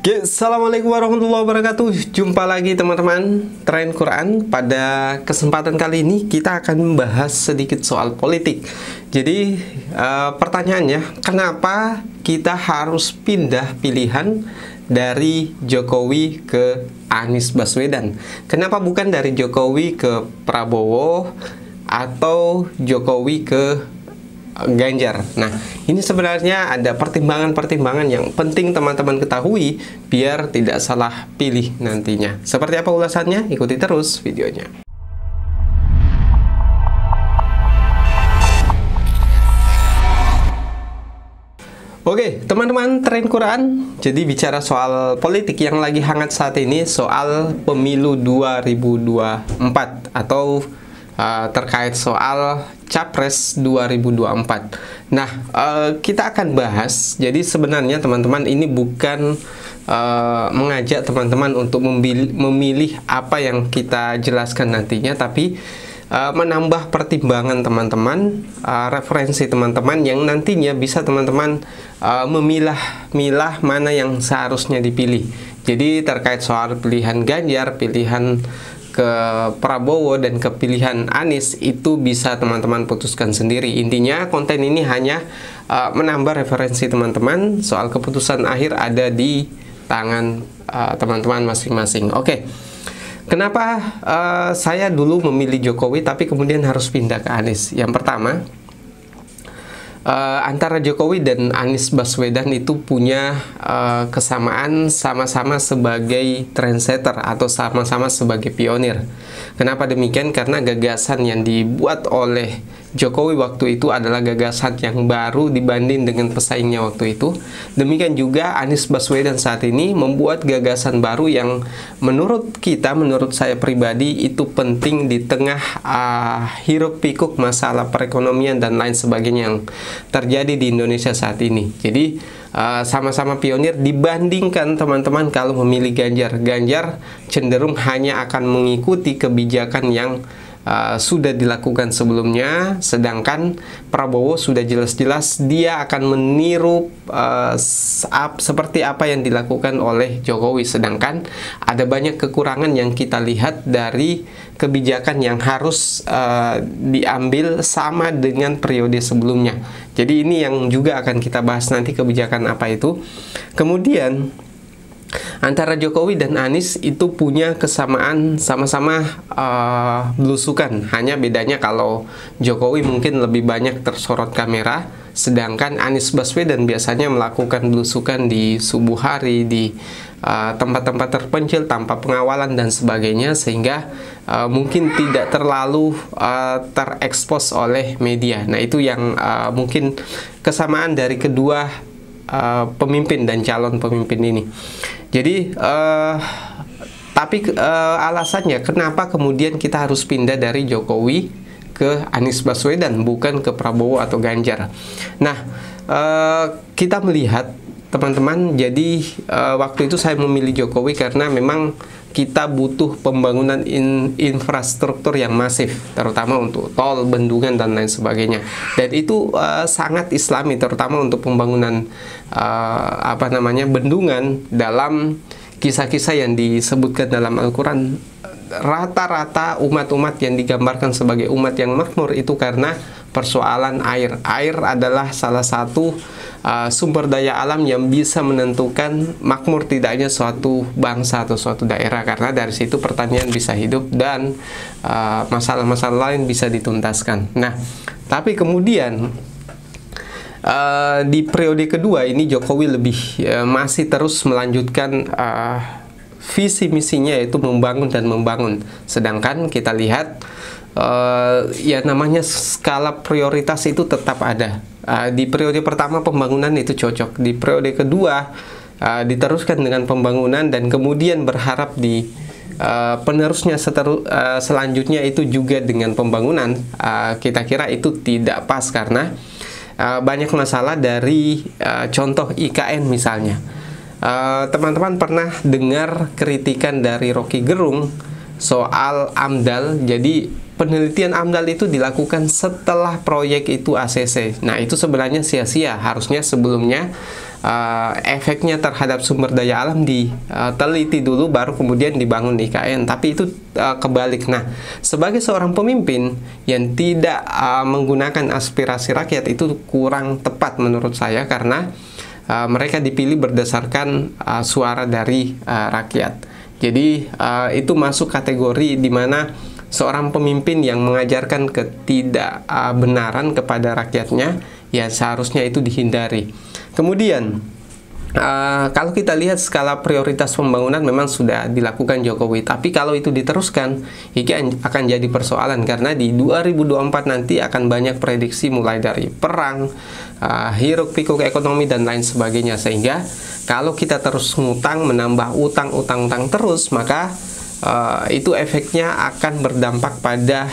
Oke, Assalamualaikum warahmatullahi wabarakatuh. Jumpa lagi teman-teman Tren Quran. Pada kesempatan kali ini kita akan membahas sedikit soal politik. Jadi pertanyaannya, kenapa kita harus pindah pilihan dari Jokowi ke Anies Baswedan? Kenapa bukan dari Jokowi ke Prabowo atau Jokowi ke Ganjar? Nah, ini sebenarnya ada pertimbangan-pertimbangan yang penting teman-teman ketahui biar tidak salah pilih nantinya. Seperti apa ulasannya? Ikuti terus videonya. Oke, teman-teman Tren Quran. Jadi bicara soal politik yang lagi hangat saat ini, soal pemilu 2024 atau terkait soal Capres 2024. Nah, kita akan bahas. Jadi sebenarnya teman-teman ini bukan mengajak teman-teman untuk memilih apa yang kita jelaskan nantinya, tapi menambah pertimbangan teman-teman, referensi teman-teman yang nantinya bisa teman-teman memilah mana yang seharusnya dipilih. Jadi terkait soal pilihan Ganjar, pilihan ke Prabowo dan ke pilihan Anies, itu bisa teman-teman putuskan sendiri. Intinya konten ini hanya menambah referensi teman-teman. Soal keputusan akhir ada di tangan teman-teman masing-masing. Oke. Kenapa saya dulu memilih Jokowi tapi kemudian harus pindah ke Anies? Yang pertama, antara Jokowi dan Anies Baswedan itu punya kesamaan, sama-sama sebagai trendsetter atau sama-sama sebagai pionir. Kenapa demikian? Karena gagasan yang dibuat oleh Jokowi waktu itu adalah gagasan yang baru dibanding dengan pesaingnya waktu itu. Demikian juga Anies Baswedan saat ini membuat gagasan baru yang menurut saya pribadi itu penting di tengah hiruk pikuk masalah perekonomian dan lain sebagainya yang terjadi di Indonesia saat ini. Jadi sama-sama pionir dibandingkan teman-teman kalau memilih Ganjar. Ganjar cenderung hanya akan mengikuti kebijakan yang sudah dilakukan sebelumnya, sedangkan Prabowo sudah jelas-jelas dia akan meniru seperti apa yang dilakukan oleh Jokowi, sedangkan ada banyak kekurangan yang kita lihat dari kebijakan yang harus diambil sama dengan periode sebelumnya. Jadi ini yang juga akan kita bahas nanti, kebijakan apa itu. Kemudian antara Jokowi dan Anies itu punya kesamaan, sama-sama belusukan. Hanya bedanya kalau Jokowi mungkin lebih banyak tersorot kamera, sedangkan Anies Baswedan biasanya melakukan belusukan di subuh hari, di tempat-tempat terpencil tanpa pengawalan dan sebagainya, sehingga mungkin tidak terlalu terekspos oleh media. Nah, itu yang mungkin kesamaan dari kedua pemimpin dan calon pemimpin ini. Jadi tapi alasannya kenapa kemudian kita harus pindah dari Jokowi ke Anies Baswedan bukan ke Prabowo atau Ganjar. Nah, kita melihat teman-teman, jadi waktu itu saya memilih Jokowi karena memang kita butuh pembangunan infrastruktur yang masif, terutama untuk tol, bendungan dan lain sebagainya. Dan itu sangat Islami, terutama untuk pembangunan bendungan. Dalam kisah-kisah yang disebutkan dalam Al-Quran, rata-rata umat-umat yang digambarkan sebagai umat yang makmur itu karena persoalan air. Air adalah salah satu sumber daya alam yang bisa menentukan makmur tidaknya suatu bangsa atau suatu daerah, karena dari situ pertanian bisa hidup dan masalah-masalah lain bisa dituntaskan. Nah, tapi kemudian di periode kedua ini Jokowi lebih masih terus melanjutkan visi misinya, yaitu membangun dan membangun. Sedangkan kita lihat ya namanya skala prioritas itu tetap ada. Di periode pertama pembangunan itu cocok, di periode kedua diteruskan dengan pembangunan, dan kemudian berharap di penerusnya selanjutnya itu juga dengan pembangunan. Kita kira itu tidak pas karena banyak masalah dari contoh IKN misalnya. Teman-teman pernah dengar kritikan dari Rocky Gerung soal AMDAL. Jadi penelitian AMDAL itu dilakukan setelah proyek itu ACC. Nah, itu sebenarnya sia-sia. Harusnya sebelumnya efeknya terhadap sumber daya alam diteliti dulu, baru kemudian dibangun IKN. Tapi itu kebalik. Nah, sebagai seorang pemimpin yang tidak menggunakan aspirasi rakyat itu kurang tepat menurut saya, karena mereka dipilih berdasarkan suara dari rakyat. Jadi itu masuk kategori di mana seorang pemimpin yang mengajarkan ketidakbenaran kepada rakyatnya, ya seharusnya itu dihindari. Kemudian kalau kita lihat skala prioritas pembangunan memang sudah dilakukan Jokowi, tapi kalau itu diteruskan, ini akan jadi persoalan, karena di 2024 nanti akan banyak prediksi mulai dari perang, hiruk pikuk ekonomi dan lain sebagainya. Sehingga kalau kita terus ngutang, menambah utang terus, maka itu efeknya akan berdampak pada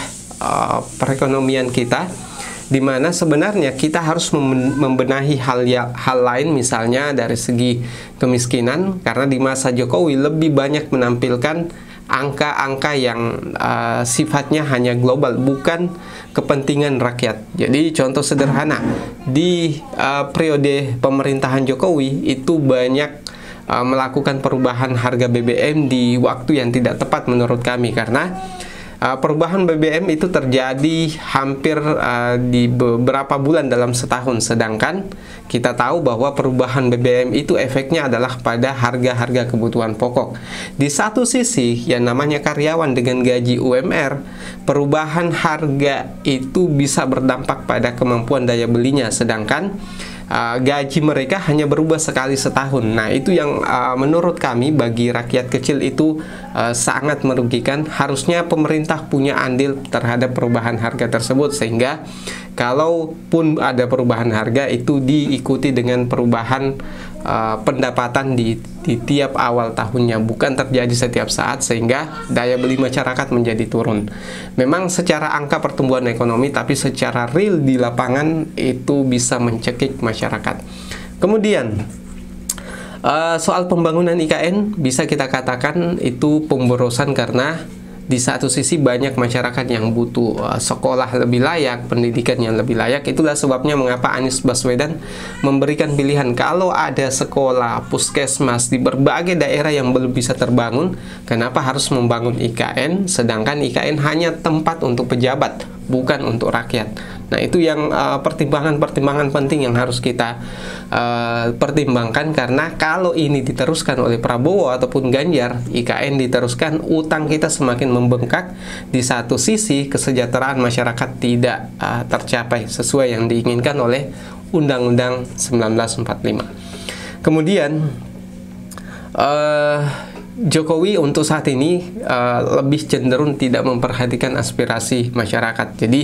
perekonomian kita, di mana sebenarnya kita harus membenahi hal lain, misalnya dari segi kemiskinan, karena di masa Jokowi lebih banyak menampilkan angka-angka yang sifatnya hanya global, bukan kepentingan rakyat. Jadi contoh sederhana, di periode pemerintahan Jokowi itu banyak melakukan perubahan harga BBM di waktu yang tidak tepat menurut kami, karena perubahan BBM itu terjadi hampir di beberapa bulan dalam setahun, sedangkan kita tahu bahwa perubahan BBM itu efeknya adalah pada harga-harga kebutuhan pokok. Di satu sisi yang namanya karyawan dengan gaji UMR, perubahan harga itu bisa berdampak pada kemampuan daya belinya, sedangkan gaji mereka hanya berubah sekali setahun. Nah, itu yang menurut kami bagi rakyat kecil itu sangat merugikan. Harusnya pemerintah punya andil terhadap perubahan harga tersebut, sehingga kalaupun ada perubahan harga itu diikuti dengan perubahan pendapatan di tiap awal tahunnya, bukan terjadi setiap saat, sehingga daya beli masyarakat menjadi turun. Memang secara angka pertumbuhan ekonomi, tapi secara real di lapangan itu bisa mencekik masyarakat. Kemudian soal pembangunan IKN bisa kita katakan itu pemborosan, karena di satu sisi banyak masyarakat yang butuh sekolah lebih layak, pendidikan yang lebih layak. Itulah sebabnya mengapa Anies Baswedan memberikan pilihan, kalau ada sekolah, puskesmas di berbagai daerah yang belum bisa terbangun, kenapa harus membangun IKN, sedangkan IKN hanya tempat untuk pejabat, bukan untuk rakyat. Nah, itu yang pertimbangan-pertimbangan penting yang harus kita pertimbangkan, karena kalau ini diteruskan oleh Prabowo ataupun Ganjar, IKN diteruskan, utang kita semakin membengkak. Di satu sisi kesejahteraan masyarakat tidak tercapai sesuai yang diinginkan oleh Undang-Undang 1945. Kemudian Jokowi untuk saat ini lebih cenderung tidak memperhatikan aspirasi masyarakat. Jadi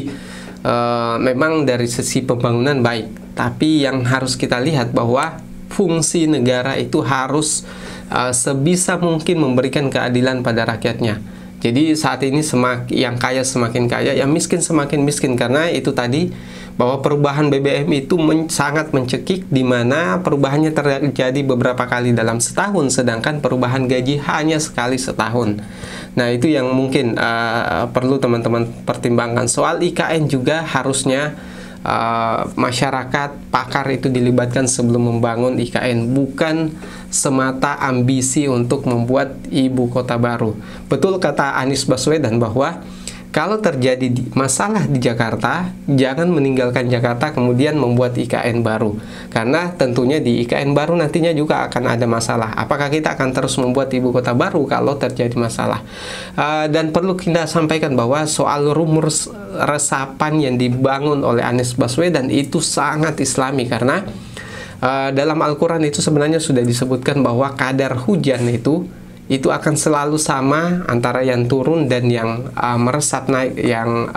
memang dari sisi pembangunan baik, tapi yang harus kita lihat bahwa fungsi negara itu harus sebisa mungkin memberikan keadilan pada rakyatnya. Jadi saat ini yang kaya semakin kaya, yang miskin semakin miskin, karena itu tadi bahwa perubahan BBM itu sangat mencekik, di mana perubahannya terjadi beberapa kali dalam setahun, sedangkan perubahan gaji hanya sekali setahun. Nah, itu yang mungkin perlu teman-teman pertimbangkan. Soal IKN juga harusnya masyarakat, pakar itu dilibatkan sebelum membangun IKN, bukan semata ambisi untuk membuat ibu kota baru. Betul kata Anies Baswedan bahwa kalau terjadi masalah di Jakarta, jangan meninggalkan Jakarta kemudian membuat IKN baru. Karena tentunya di IKN baru nantinya juga akan ada masalah. Apakah kita akan terus membuat ibu kota baru kalau terjadi masalah? Dan perlu kita sampaikan bahwa soal rumor resapan yang dibangun oleh Anies Baswedan itu sangat Islami, karena dalam Al-Quran itu sebenarnya sudah disebutkan bahwa kadar hujan itu akan selalu sama antara yang turun dan yang meresap naik, yang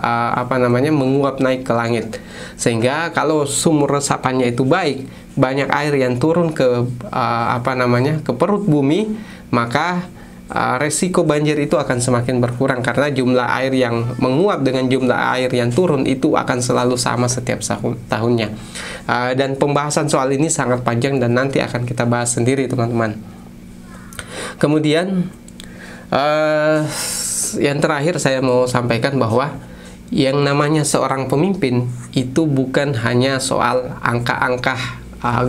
menguap naik ke langit. Sehingga kalau sumur resapannya itu baik, banyak air yang turun ke ke perut bumi, maka resiko banjir itu akan semakin berkurang, karena jumlah air yang menguap dengan jumlah air yang turun itu akan selalu sama setiap tahunnya. Dan pembahasan soal ini sangat panjang dan nanti akan kita bahas sendiri, teman-teman. Kemudian yang terakhir saya mau sampaikan bahwa yang namanya seorang pemimpin itu bukan hanya soal angka-angka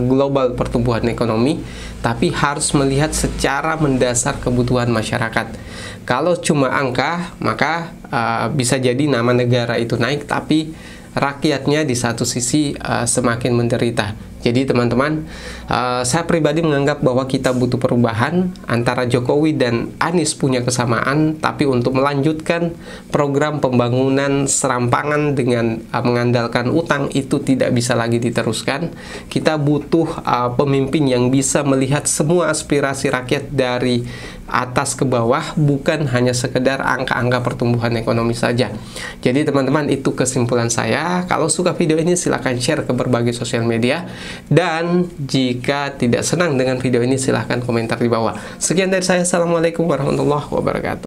global pertumbuhan ekonomi, tapi harus melihat secara mendasar kebutuhan masyarakat. Kalau cuma angka, maka bisa jadi nama negara itu naik, tapi rakyatnya di satu sisi semakin menderita. Jadi teman-teman, saya pribadi menganggap bahwa kita butuh perubahan. Antara Jokowi dan Anies punya kesamaan, tapi untuk melanjutkan program pembangunan serampangan dengan mengandalkan utang itu tidak bisa lagi diteruskan. Kita butuh pemimpin yang bisa melihat semua aspirasi rakyat dari atas ke bawah, bukan hanya sekedar angka-angka pertumbuhan ekonomi saja. Jadi teman-teman, itu kesimpulan saya. Kalau suka video ini silahkan share ke berbagai sosial media, dan jika tidak senang dengan video ini silahkan komentar di bawah. Sekian dari saya. Assalamualaikum warahmatullahi wabarakatuh.